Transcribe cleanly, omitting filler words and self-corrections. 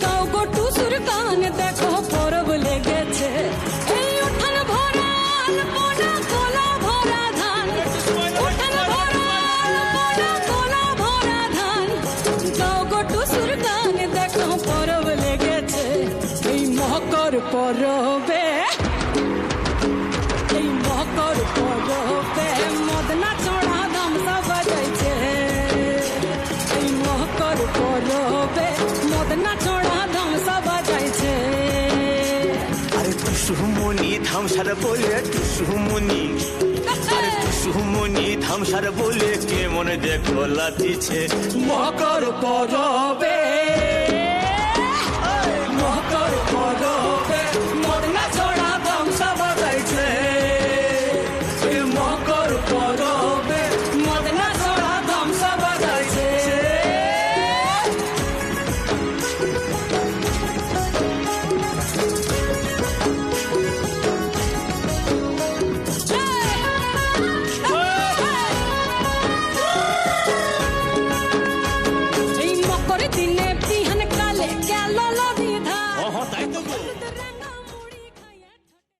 গাও গো টুসুর গান দেখো পরব লেগেছে এই উঠান ভরা আলপনা গোলা ভরা ধান উঠান ভরা আলপনা গোলা ভরা ধান গাও গো টুসুর গান দেখো পরব লেগেছে এই মকর পরবে এই মকর পরবে মদনা চড়া ধামসা বাজাইছে এই মকর পরবে মদনা চড়া ধামসা বাজাইছে আরে টুসুমনি ধামসার বলে টুসুমনি আরে টুসুমনি ধামসার বলে কেমন দেখো লাতিছে মকর পরবে মকর পরবে মদনা চড়া ধামসা বাজাইছে এই মকর পরবে মদনা চড়া ধামসা বাজাইছে এই মকর দিনে